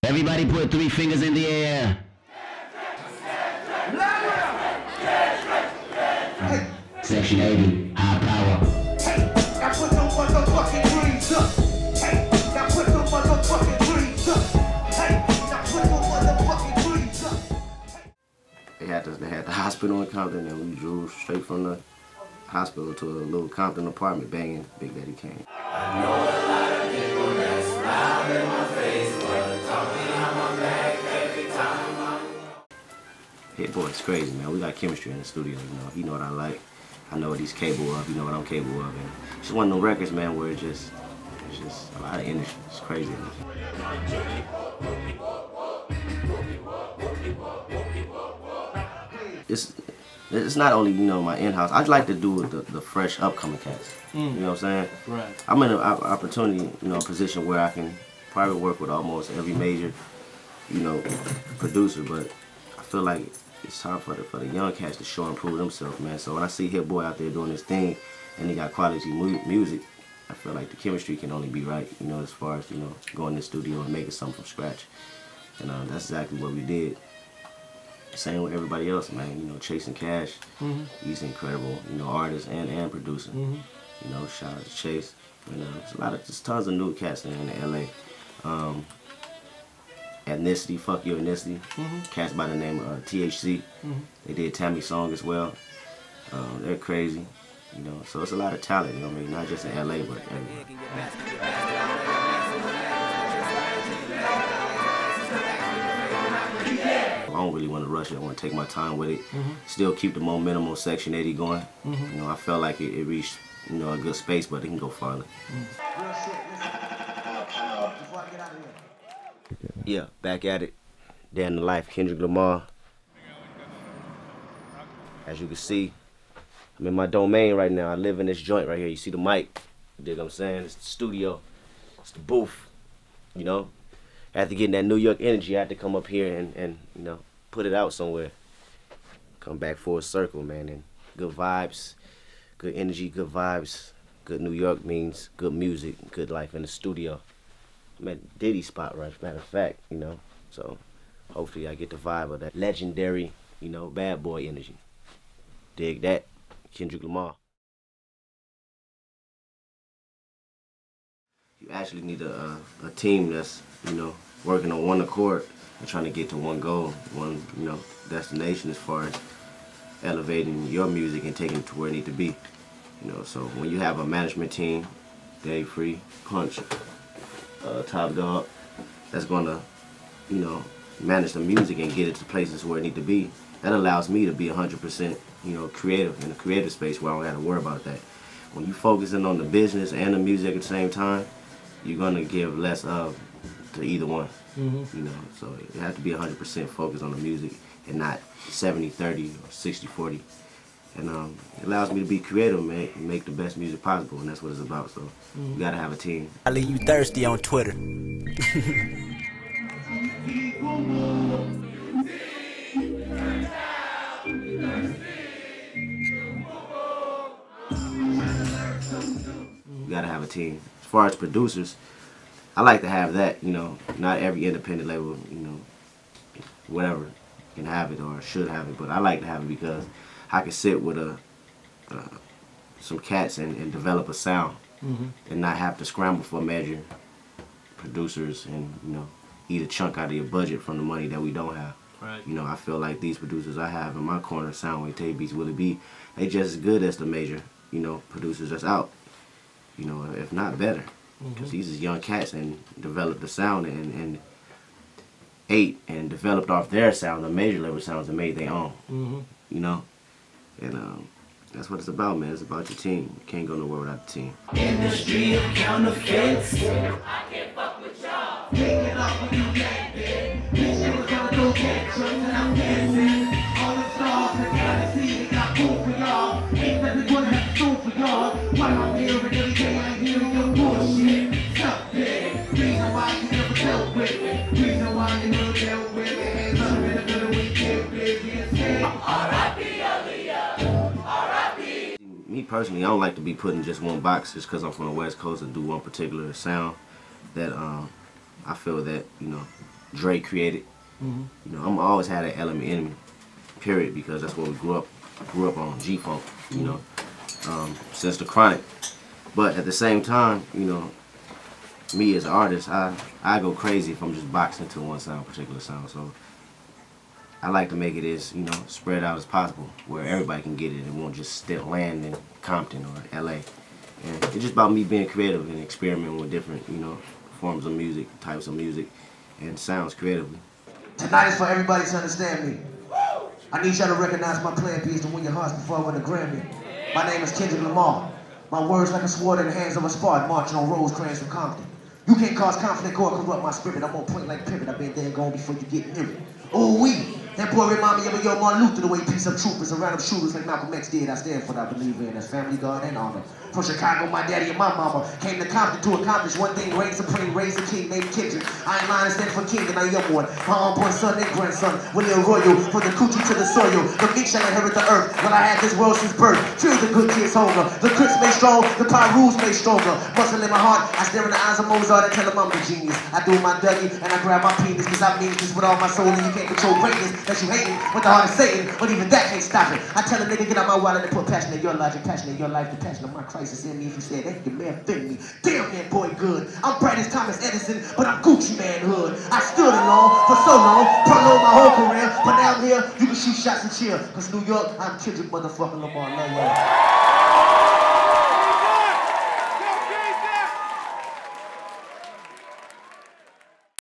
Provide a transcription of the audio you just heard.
Everybody put 3 fingers in the air. Section 80, high power. Hey, now put them motherfucking greens up. Hey, now put them motherfucking greens up. Hey, now put them motherfucking greens up. They had the hospital in Compton, and we drove straight from the hospital to a little Compton apartment banging Big Daddy Kane. I know a lot of people that smile in my face, but talk behind my back every time. Hit boy, it's crazy, man. We got chemistry in the studio, you know. He know what I like. I know what he's capable of. You know what I'm capable of. And it's just one of them records, man, where it's just a lot of energy. It's crazy. It's not only, you know, my in-house. I'd like to do the fresh upcoming cats. You know what I'm saying? Right. I'm in an opportunity, you know, a position where I can probably work with almost every major, you know, producer, but I feel like it's time for the young cats to show and prove themselves, man. So when I see Hit Boy out there doing his thing and he got quality music, I feel like the chemistry can only be right, you know, as far as, you know, going in the studio and making something from scratch. And that's exactly what we did. Same with everybody else, man. You know, chasing Cashe. He's an incredible, you know, artist and producer. You know, shout out to Chase. And there's tons of new cats in LA. Ethnicity, fuck your ethnicity. Cats by the name of THC. They did Tammy's song as well. They're crazy, you know. So it's a lot of talent, you know what I mean? Not just in LA, but everywhere. I don't really want to rush it. I want to take my time with it. Still keep the momentum on Section 80 going. You know, I felt like it reached, you know, a good space, but it can go farther. Yeah, back at it. Day in the life, Kendrick Lamar. As you can see, I'm in my domain right now. I live in this joint right here. You see the mic. You dig what I'm saying? It's the studio. It's the booth. You know? After getting that New York energy, I had to come up here and you know, put it out somewhere. Come back full circle, man. And good vibes, good energy, good vibes. Good New York means good music, good life in the studio. I'm at Diddy spot, right? Matter of fact, you know. So hopefully I get the vibe of that legendary, you know, bad boy energy. Dig that, Kendrick Lamar. You actually need a team that's, you know, working on one accord and trying to get to one goal, one, you know, destination as far as elevating your music and taking it to where it needs to be. You know, so when you have a management team, Dave Free, Punch, Top Dog, that's gonna, you know, manage the music and get it to places where it needs to be, that allows me to be 100%, you know, creative in a creative space where I don't have to worry about that. When you focusing on the business and the music at the same time, you're gonna give less of to either one. You know, so you have to be 100% focused on the music and not 70-30 or 60-40. And it allows me to be creative, man, and make the best music possible, and that's what it's about. So you gotta have a team. I leave you thirsty on Twitter. You gotta have a team. As far as producers, I like to have that, you know. Not every independent label, you know, whatever, can have it or should have it, but I like to have it because I can sit with some cats and develop a sound and not have to scramble for major producers and, you know, eat a chunk out of your budget from the money that we don't have. Right. You know, I feel like these producers I have in my corner, Soundwave, Tay Beats, Willie B, they just as good as the major, you know, producers that's out. You know, if not better. Because these is young cats and developed the sound and ate and developed off their sound, the major label sounds, and made their own. You know? And that's what it's about, man. It's about your team. You can't go nowhere without the team. Industry of counterfeits. I can't fuck with y'all. Taking off when you get there. These niggas gonna go get drugs and I'm dancing. All the stars that gotta see, they got food for y'all. Ain't nothing gonna have to do for y'all. While I'm here and every day I'm hearing your bullshit. Stop there. Reason why you never dealt with me. Reason why you never dealt with me. Hands up in the middle when you can't baby and say R.I.P. Aaliyah. R.I.P. Me personally, I don't like to be put in just one box just because I'm from the West Coast and do one particular sound. That I feel that, you know, Dre created. You know, I'm always had that element in me, period, because that's what we grew up on, G-Funk, you know, since the Chronic. But at the same time, you know, me as an artist, I go crazy if I'm just boxing to one sound, particular sound. So I like to make it as, you know, spread out as possible, where everybody can get it. It won't just still land in Compton or LA. And it's just about me being creative and experimenting with different, you know, forms of music, types of music, and sounds creatively. Tonight is for everybody to understand me. I need y'all to recognize my plan piece to win your hearts before I win a Grammy. My name is Kendrick Lamar. My words like a sword in the hands of a Spartan marching on Rosecrans from Compton. You can't cause conflict or corrupt my spirit. I'm on point like pivot. I've been there and gone before you get near it. Oh, we. That boy remind me of a young Martin Luther, the way peace up troopers and random shooters like Malcolm X did. I stand for what I believe in as family, God, and honor. From Chicago, my daddy and my mama came to Compton to accomplish one thing, reign supreme, raise a king named Kendrick. I ain't lying, stand for king, and I am one. My unborn son and grandson, Willie Arroyo, from the coochie to the soil. The meek shall inherit the earth, when I had this world since birth. Feel the good kids hunger, the Crips made strong, the Pyrus made stronger. Muscle in my heart, I stare in the eyes of Mozart and tell him I'm the genius. I do my Dougie, and I grab my penis, cause I mean this with all my soul, and you can't control greatness that you hating with the heart of Satan, but even that can't stop it. I tell a nigga, get out my wallet and put passion in your logic, passion in your life, the passion of my crisis in me. If you said that, your man fit me. Damn, that boy good. I'm bright as Thomas Edison, but I'm Gucci manhood. I stood alone for so long, prolonged my whole career, but now I'm here, you can shoot shots and cheer. Cause New York, I'm Kendrick motherfucking Lamar. Love y'all.